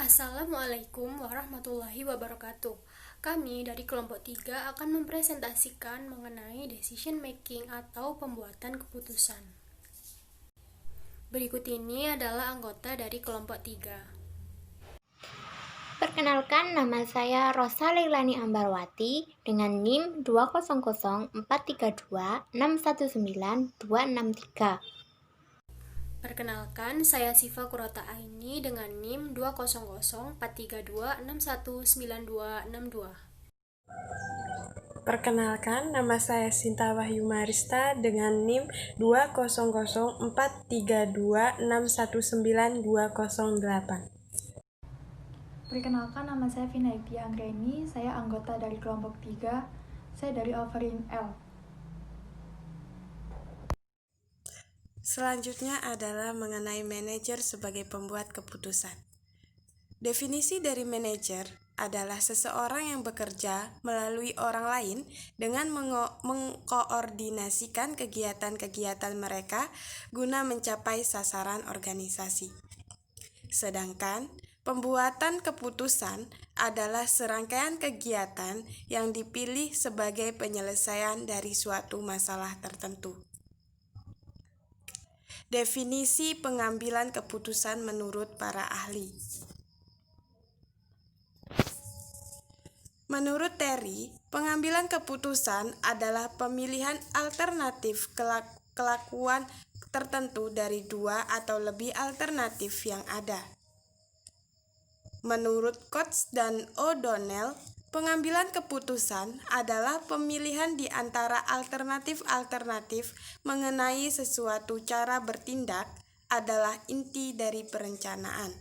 Assalamualaikum warahmatullahi wabarakatuh. Kami dari kelompok 3 akan mempresentasikan mengenai decision making atau pembuatan keputusan. Berikut ini adalah anggota dari kelompok 3. Perkenalkan, nama saya Rosa Leilani Ambarwati dengan NIM 2004326192263. Perkenalkan, saya Siva Kurota Aini dengan NIM 2004326192262. Perkenalkan, nama saya Sinta Wahyu Marista dengan NIM 2004326192208. Perkenalkan, nama saya Vinaiti Anggreni, saya anggota dari kelompok 3, saya dari Offering L. Selanjutnya adalah mengenai manajer sebagai pembuat keputusan. Definisi dari manajer adalah seseorang yang bekerja melalui orang lain dengan mengkoordinasikan kegiatan-kegiatan mereka guna mencapai sasaran organisasi. Sedangkan pembuatan keputusan adalah serangkaian kegiatan yang dipilih sebagai penyelesaian dari suatu masalah tertentu. Definisi pengambilan keputusan menurut para ahli. Menurut Terry, pengambilan keputusan adalah pemilihan alternatif kelakuan tertentu dari dua atau lebih alternatif yang ada. Menurut Coates dan O'Donnell, pengambilan keputusan adalah pemilihan di antara alternatif-alternatif mengenai sesuatu cara bertindak adalah inti dari perencanaan.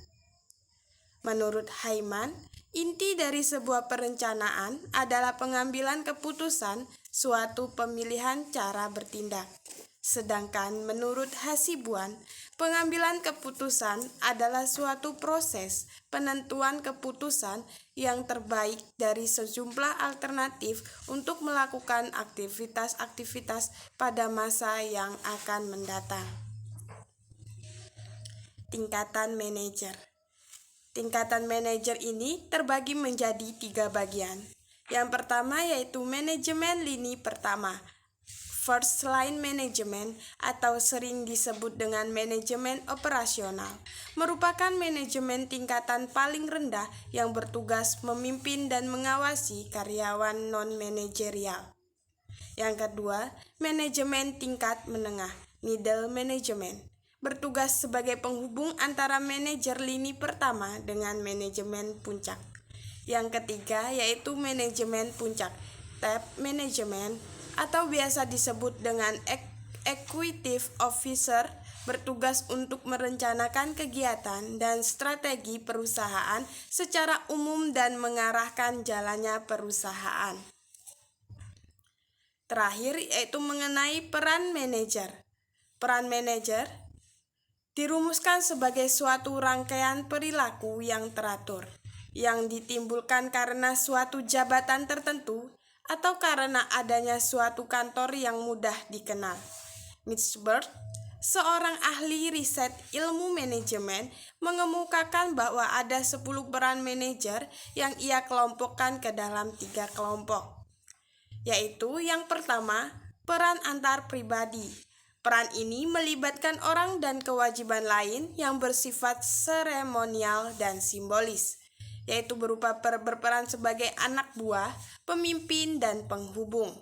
Menurut Hyman, inti dari sebuah perencanaan adalah pengambilan keputusan suatu pemilihan cara bertindak. Sedangkan menurut Hasibuan, pengambilan keputusan adalah suatu proses penentuan keputusan yang terbaik dari sejumlah alternatif untuk melakukan aktivitas-aktivitas pada masa yang akan mendatang. Tingkatan manajer. Tingkatan manajer ini terbagi menjadi 3 bagian. Yang pertama yaitu manajemen lini pertama, first line management atau sering disebut dengan manajemen operasional, merupakan manajemen tingkatan paling rendah yang bertugas memimpin dan mengawasi karyawan non-manajerial. Yang kedua, manajemen tingkat menengah, middle management, bertugas sebagai penghubung antara manajer lini pertama dengan manajemen puncak. Yang ketiga yaitu manajemen puncak, top management, atau biasa disebut dengan executive officer, bertugas untuk merencanakan kegiatan dan strategi perusahaan secara umum dan mengarahkan jalannya perusahaan. Terakhir yaitu mengenai peran manajer. Peran manajer dirumuskan sebagai suatu rangkaian perilaku yang teratur, yang ditimbulkan karena suatu jabatan tertentu atau karena adanya suatu kantor yang mudah dikenal. Mitch Bird, seorang ahli riset ilmu manajemen, mengemukakan bahwa ada 10 peran manajer yang ia kelompokkan ke dalam 3 kelompok, yaitu yang pertama, peran antar pribadi. Peran ini melibatkan orang dan kewajiban lain yang bersifat seremonial dan simbolis, yaitu berupa berperan sebagai anak buah, pemimpin, dan penghubung.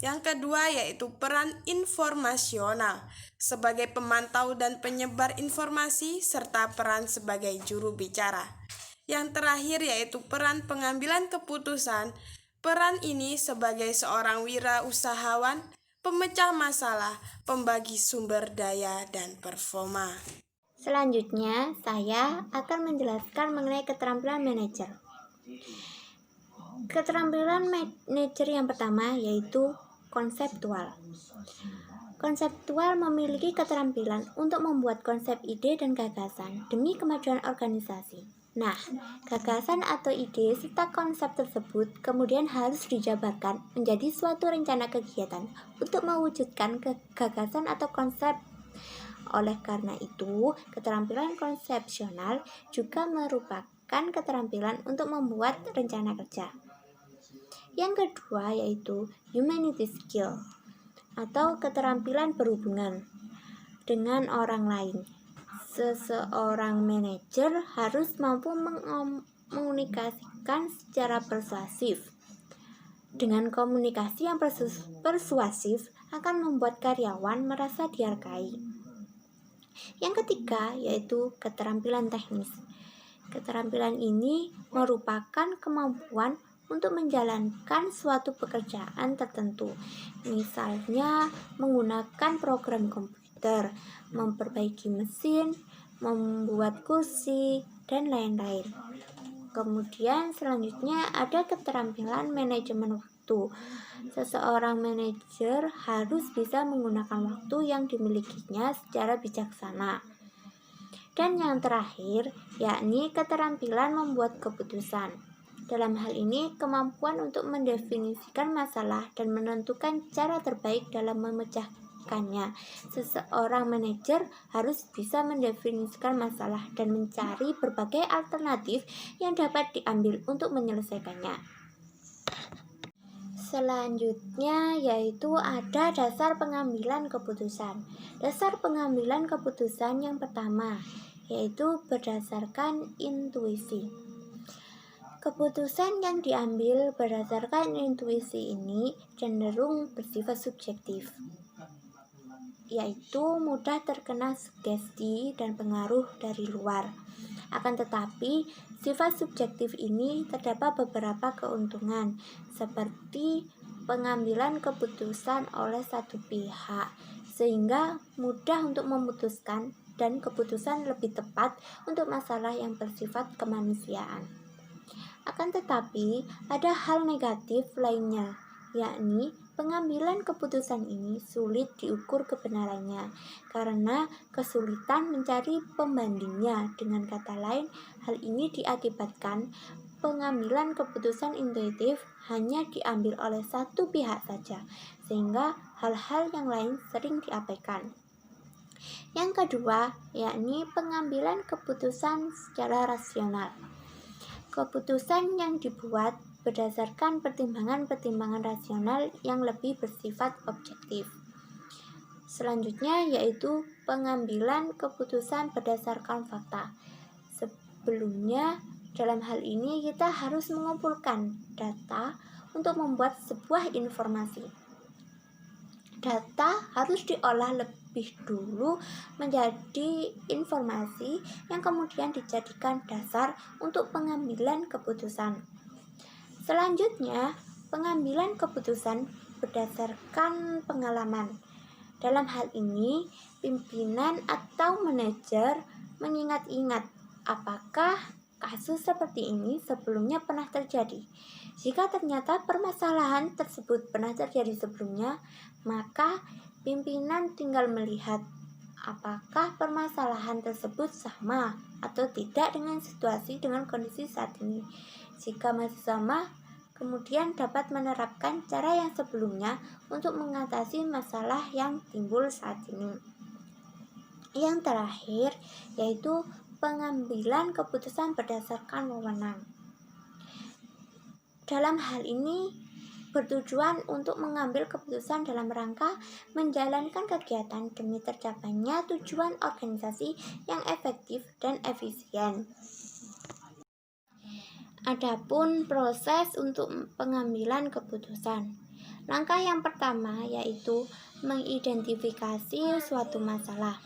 Yang kedua yaitu peran informasional, sebagai pemantau dan penyebar informasi, serta peran sebagai juru bicara. Yang terakhir yaitu peran pengambilan keputusan. Peran ini sebagai seorang wirausahawan, pemecah masalah, pembagi sumber daya, dan performa. Selanjutnya, saya akan menjelaskan mengenai keterampilan manajer. Keterampilan manajer yang pertama yaitu konseptual. Konseptual memiliki keterampilan untuk membuat konsep ide dan gagasan demi kemajuan organisasi. Nah, gagasan atau ide serta konsep tersebut kemudian harus dijabarkan menjadi suatu rencana kegiatan untuk mewujudkan gagasan atau konsep. Oleh karena itu, keterampilan konsepsional juga menggunakan keterampilan untuk membuat rencana kerja. Yang kedua yaitu humanity skill atau keterampilan berhubungan dengan orang lain. Seseorang manajer harus mampu mengkomunikasikan secara persuasif. Dengan komunikasi yang persuasif akan membuat karyawan merasa dihargai. Yang ketiga yaitu keterampilan teknis. Keterampilan ini merupakan kemampuan untuk menjalankan suatu pekerjaan tertentu, misalnya menggunakan program komputer, memperbaiki mesin, membuat kursi, dan lain-lain. Kemudian selanjutnya ada keterampilan manajemen waktu. Seseorang manajer harus bisa menggunakan waktu yang dimilikinya secara bijaksana. Dan yang terakhir yakni keterampilan membuat keputusan. Dalam hal ini, kemampuan untuk mendefinisikan masalah dan menentukan cara terbaik dalam memecahkannya. Seseorang manajer harus bisa mendefinisikan masalah dan mencari berbagai alternatif yang dapat diambil untuk menyelesaikannya. Selanjutnya yaitu ada dasar pengambilan keputusan. Dasar pengambilan keputusan yang pertama yaitu berdasarkan intuisi. Keputusan yang diambil berdasarkan intuisi ini cenderung bersifat subjektif, yaitu mudah terkena sugesti dan pengaruh dari luar. Akan tetapi, sifat subjektif ini terdapat beberapa keuntungan, seperti pengambilan keputusan oleh satu pihak, sehingga mudah untuk memutuskan dan keputusan lebih tepat untuk masalah yang bersifat kemanusiaan. Akan tetapi, ada hal negatif lainnya, yakni pengambilan keputusan ini sulit diukur kebenarannya karena kesulitan mencari pembandingnya. Dengan kata lain, hal ini diakibatkan pengambilan keputusan intuitif hanya diambil oleh satu pihak saja, sehingga hal-hal yang lain sering diabaikan. Yang kedua, yakni pengambilan keputusan secara rasional. Keputusan yang dibuat berdasarkan pertimbangan-pertimbangan rasional yang lebih bersifat objektif. Selanjutnya yaitu pengambilan keputusan berdasarkan fakta. Sebelumnya, dalam hal ini kita harus mengumpulkan data untuk membuat sebuah informasi. Data harus diolah lebih dulu menjadi informasi yang kemudian dijadikan dasar untuk pengambilan keputusan. Selanjutnya, pengambilan keputusan berdasarkan pengalaman. Dalam hal ini, pimpinan atau manajer mengingat-ingat apakah kasus seperti ini sebelumnya pernah terjadi. Jika ternyata permasalahan tersebut pernah terjadi sebelumnya, maka pimpinan tinggal melihat apakah permasalahan tersebut sama atau tidak dengan situasi dengan kondisi saat ini. Jika masih sama, kemudian dapat menerapkan cara yang sebelumnya untuk mengatasi masalah yang timbul saat ini. Yang terakhir yaitu pengambilan keputusan berdasarkan wewenang. Dalam hal ini bertujuan untuk mengambil keputusan dalam rangka menjalankan kegiatan demi tercapainya tujuan organisasi yang efektif dan efisien. Adapun proses untuk pengambilan keputusan. Langkah yang pertama yaitu mengidentifikasi suatu masalah.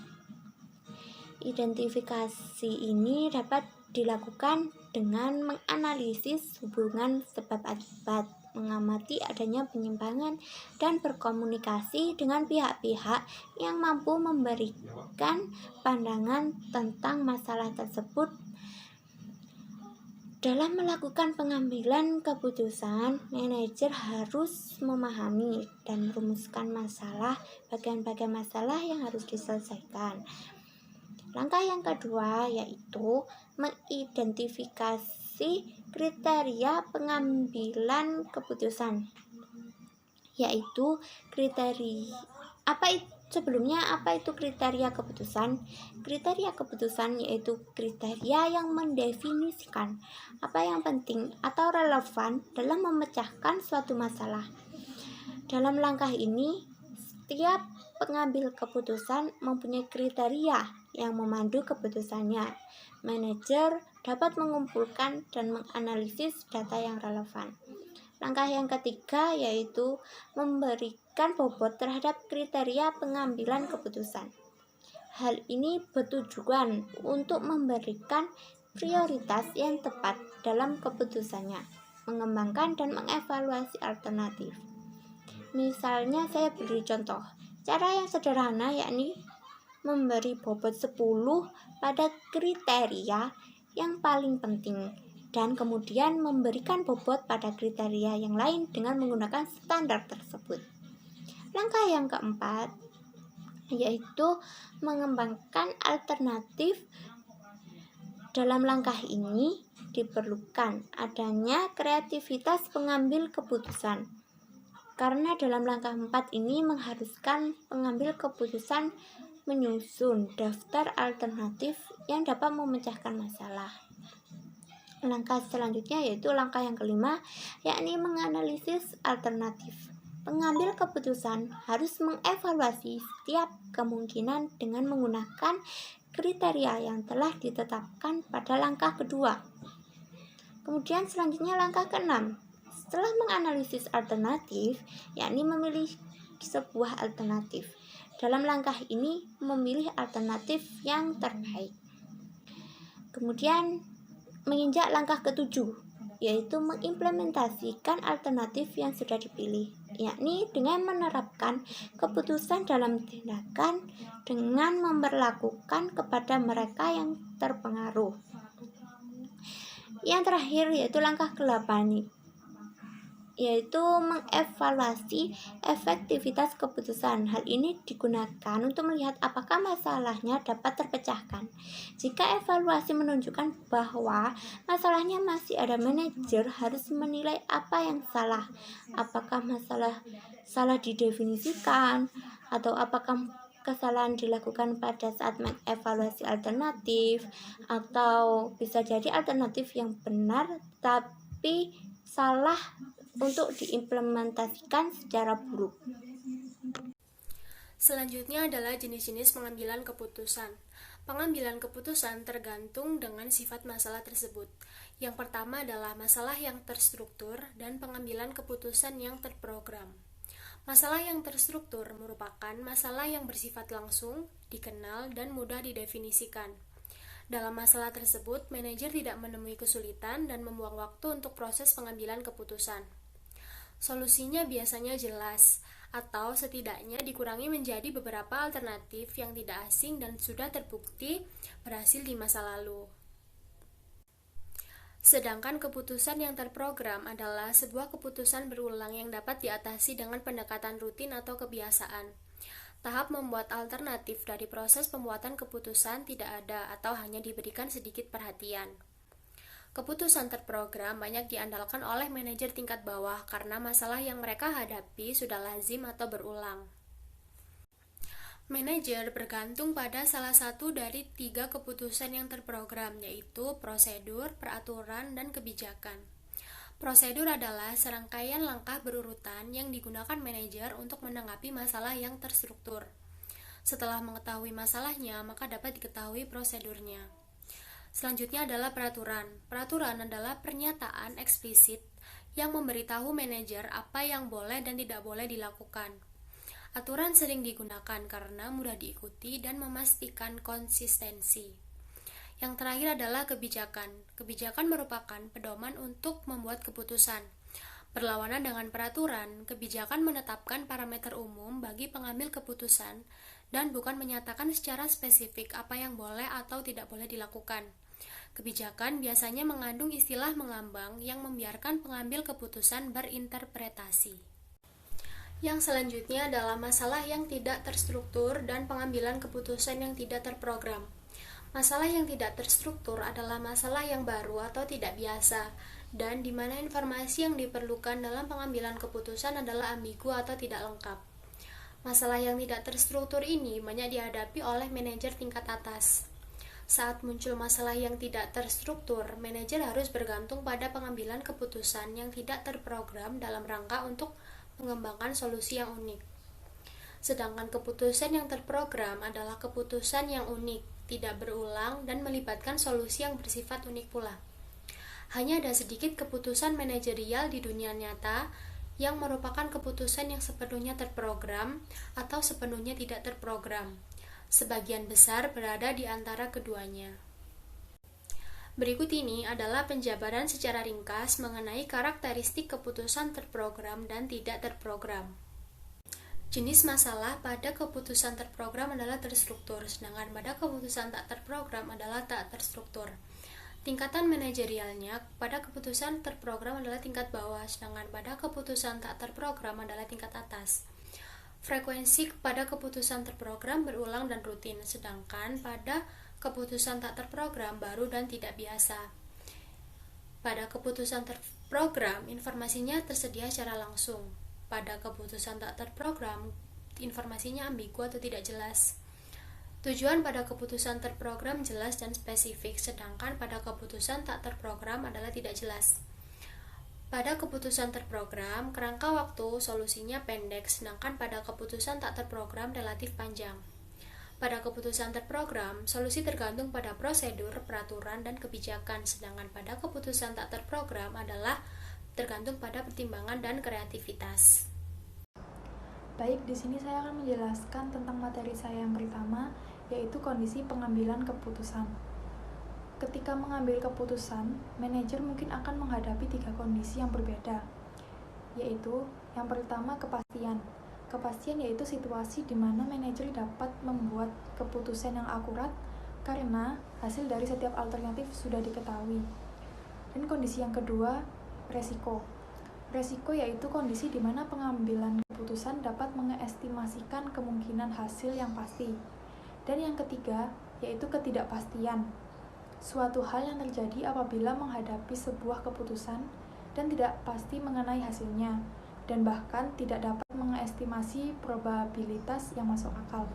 Identifikasi ini dapat dilakukan dengan menganalisis hubungan sebab akibat, mengamati adanya penyimpangan, dan berkomunikasi dengan pihak-pihak yang mampu memberikan pandangan tentang masalah tersebut. Dalam melakukan pengambilan keputusan, manajer harus memahami dan merumuskan masalah, bagian-bagian masalah yang harus diselesaikan. Langkah yang kedua yaitu mengidentifikasi kriteria pengambilan keputusan. Yaitu Sebelumnya, apa itu kriteria keputusan? Kriteria keputusan yaitu kriteria yang mendefinisikan apa yang penting atau relevan dalam memecahkan suatu masalah. Dalam langkah ini, setiap pengambil keputusan mempunyai kriteria yang memandu keputusannya. Manajer dapat mengumpulkan dan menganalisis data yang relevan. Langkah yang ketiga yaitu memberikan bobot terhadap kriteria pengambilan keputusan. Hal ini bertujuan untuk memberikan prioritas yang tepat dalam keputusannya, mengembangkan dan mengevaluasi alternatif. Misalnya saya beri contoh, cara yang sederhana yakni memberi bobot 10 pada kriteria yang paling penting dan kemudian memberikan bobot pada kriteria yang lain dengan menggunakan standar tersebut. Langkah yang keempat yaitu mengembangkan alternatif. Dalam langkah ini diperlukan adanya kreativitas pengambil keputusan. Karena dalam langkah 4 ini mengharuskan pengambil keputusan menyusun daftar alternatif yang dapat memecahkan masalah. Langkah selanjutnya yaitu langkah yang kelima, yakni menganalisis alternatif. Pengambil keputusan harus mengevaluasi setiap kemungkinan dengan menggunakan kriteria yang telah ditetapkan pada langkah kedua. Kemudian selanjutnya langkah keenam. Setelah menganalisis alternatif, yakni memilih sebuah alternatif. Dalam langkah ini memilih alternatif yang terbaik. Kemudian menginjak langkah ketujuh, yaitu mengimplementasikan alternatif yang sudah dipilih, yakni dengan menerapkan keputusan dalam tindakan dengan memperlakukan kepada mereka yang terpengaruh. Yang terakhir yaitu langkah ke-8, yaitu mengevaluasi efektivitas keputusan. Hal ini digunakan untuk melihat apakah masalahnya dapat terpecahkan. Jika evaluasi menunjukkan bahwa masalahnya masih ada, manajer harus menilai apa yang salah. Apakah masalah salah didefinisikan atau apakah kesalahan dilakukan pada saat mengevaluasi alternatif, atau bisa jadi alternatif yang benar tapi salah untuk diimplementasikan secara buruk. Selanjutnya adalah jenis-jenis pengambilan keputusan. Pengambilan keputusan tergantung dengan sifat masalah tersebut. Yang pertama adalah masalah yang terstruktur dan pengambilan keputusan yang terprogram. Masalah yang terstruktur merupakan masalah yang bersifat langsung, dikenal, dan mudah didefinisikan. Dalam masalah tersebut, manajer tidak menemui kesulitan dan membuang waktu untuk proses pengambilan keputusan. Solusinya biasanya jelas, atau setidaknya dikurangi menjadi beberapa alternatif yang tidak asing dan sudah terbukti berhasil di masa lalu. Sedangkan keputusan yang terprogram adalah sebuah keputusan berulang yang dapat diatasi dengan pendekatan rutin atau kebiasaan. Tahap membuat alternatif dari proses pembuatan keputusan tidak ada atau hanya diberikan sedikit perhatian. Keputusan terprogram banyak diandalkan oleh manajer tingkat bawah karena masalah yang mereka hadapi sudah lazim atau berulang. Manajer bergantung pada salah satu dari 3 keputusan yang terprogram, yaitu prosedur, peraturan, dan kebijakan. Prosedur adalah serangkaian langkah berurutan yang digunakan manajer untuk menanggapi masalah yang terstruktur. Setelah mengetahui masalahnya, maka dapat diketahui prosedurnya. Selanjutnya adalah peraturan. Peraturan adalah pernyataan eksplisit yang memberitahu manajer apa yang boleh dan tidak boleh dilakukan. Aturan sering digunakan karena mudah diikuti dan memastikan konsistensi. Yang terakhir adalah kebijakan. Kebijakan merupakan pedoman untuk membuat keputusan. Berlawanan dengan peraturan, kebijakan menetapkan parameter umum bagi pengambil keputusan dan bukan menyatakan secara spesifik apa yang boleh atau tidak boleh dilakukan. Kebijakan biasanya mengandung istilah mengambang yang membiarkan pengambil keputusan berinterpretasi. Yang selanjutnya adalah masalah yang tidak terstruktur dan pengambilan keputusan yang tidak terprogram. Masalah yang tidak terstruktur adalah masalah yang baru atau tidak biasa, dan di mana informasi yang diperlukan dalam pengambilan keputusan adalah ambigu atau tidak lengkap. Masalah yang tidak terstruktur ini banyak dihadapi oleh manajer tingkat atas. Saat muncul masalah yang tidak terstruktur, manajer harus bergantung pada pengambilan keputusan yang tidak terprogram dalam rangka untuk mengembangkan solusi yang unik. Sedangkan keputusan yang terprogram adalah keputusan yang unik, tidak berulang, dan melibatkan solusi yang bersifat unik pula. Hanya ada sedikit keputusan manajerial di dunia nyata yang merupakan keputusan yang sepenuhnya terprogram atau sepenuhnya tidak terprogram. Sebagian besar berada di antara keduanya. Berikut ini adalah penjabaran secara ringkas mengenai karakteristik keputusan terprogram dan tidak terprogram. Jenis masalah pada keputusan terprogram adalah terstruktur, sedangkan pada keputusan tak terprogram adalah tak terstruktur. Tingkatan manajerialnya pada keputusan terprogram adalah tingkat bawah, sedangkan pada keputusan tak terprogram adalah tingkat atas. Frekuensi pada keputusan terprogram berulang dan rutin, sedangkan pada keputusan tak terprogram baru dan tidak biasa. Pada keputusan terprogram, informasinya tersedia secara langsung. Pada keputusan tak terprogram, informasinya ambigu atau tidak jelas. Tujuan pada keputusan terprogram jelas dan spesifik, sedangkan pada keputusan tak terprogram adalah tidak jelas. Pada keputusan terprogram, kerangka waktu solusinya pendek, sedangkan pada keputusan tak terprogram relatif panjang. Pada keputusan terprogram, solusi tergantung pada prosedur, peraturan, dan kebijakan, sedangkan pada keputusan tak terprogram adalah tergantung pada pertimbangan dan kreativitas. Baik, di sini saya akan menjelaskan tentang materi saya yang pertama, yaitu kondisi pengambilan keputusan. Ketika mengambil keputusan, manajer mungkin akan menghadapi 3 kondisi yang berbeda, yaitu yang pertama kepastian. Kepastian yaitu situasi di mana manajer dapat membuat keputusan yang akurat karena hasil dari setiap alternatif sudah diketahui. Dan kondisi yang kedua, resiko. Resiko yaitu kondisi di mana pengambilan keputusan dapat mengestimasikan kemungkinan hasil yang pasti. Dan yang ketiga, yaitu ketidakpastian. Suatu hal yang terjadi apabila menghadapi sebuah keputusan dan tidak pasti mengenai hasilnya, dan bahkan tidak dapat mengestimasi probabilitas yang masuk akal.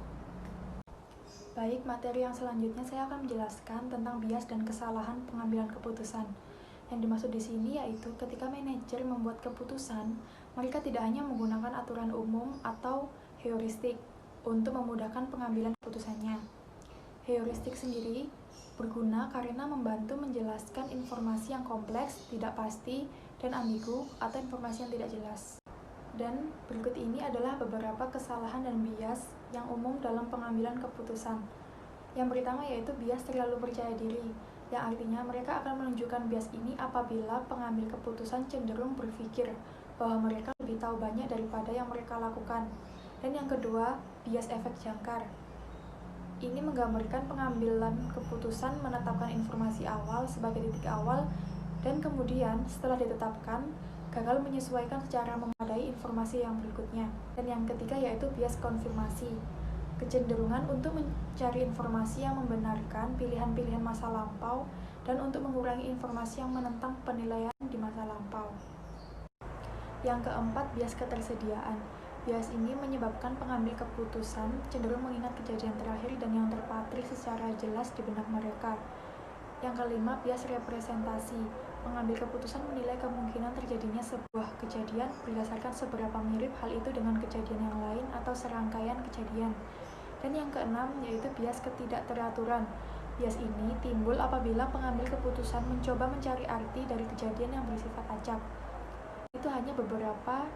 Baik, materi yang selanjutnya saya akan menjelaskan tentang bias dan kesalahan pengambilan keputusan. Yang dimaksud di sini yaitu ketika manajer membuat keputusan, mereka tidak hanya menggunakan aturan umum atau heuristik untuk memudahkan pengambilan keputusannya. Heuristik sendiri berguna karena membantu menjelaskan informasi yang kompleks, tidak pasti, dan ambigu atau informasi yang tidak jelas. Dan berikut ini adalah beberapa kesalahan dan bias yang umum dalam pengambilan keputusan. Yang pertama yaitu bias terlalu percaya diri, yang artinya mereka akan menunjukkan bias ini apabila pengambil keputusan cenderung berpikir bahwa mereka lebih tahu banyak daripada yang mereka lakukan. Dan yang kedua, bias efek jangkar. Ini menggambarkan pengambilan keputusan menetapkan informasi awal sebagai titik awal dan kemudian setelah ditetapkan, gagal menyesuaikan secara memadai informasi yang berikutnya. Dan yang ketiga yaitu bias konfirmasi. Kecenderungan untuk mencari informasi yang membenarkan pilihan-pilihan masa lampau dan untuk mengurangi informasi yang menentang penilaian di masa lampau. Yang keempat, bias ketersediaan. Bias ini menyebabkan pengambil keputusan cenderung mengingat kejadian terakhir dan yang terpatri secara jelas di benak mereka. Yang kelima, bias representasi. Mengambil keputusan menilai kemungkinan terjadinya sebuah kejadian berdasarkan seberapa mirip hal itu dengan kejadian yang lain atau serangkaian kejadian. Dan yang keenam yaitu bias ketidakteraturan. Bias ini timbul apabila pengambil keputusan mencoba mencari arti dari kejadian yang bersifat acak. Itu hanya beberapa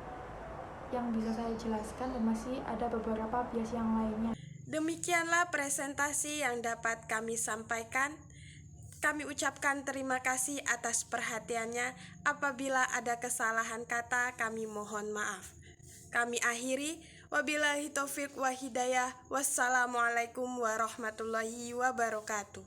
yang bisa saya jelaskan dan masih ada beberapa bias yang lainnya. Demikianlah presentasi yang dapat kami sampaikan. Kami ucapkan terima kasih atas perhatiannya. Apabila ada kesalahan kata, kami mohon maaf. Kami akhiri. Wabillahi taufiq wa hidayah. Wassalamualaikum warahmatullahi wabarakatuh.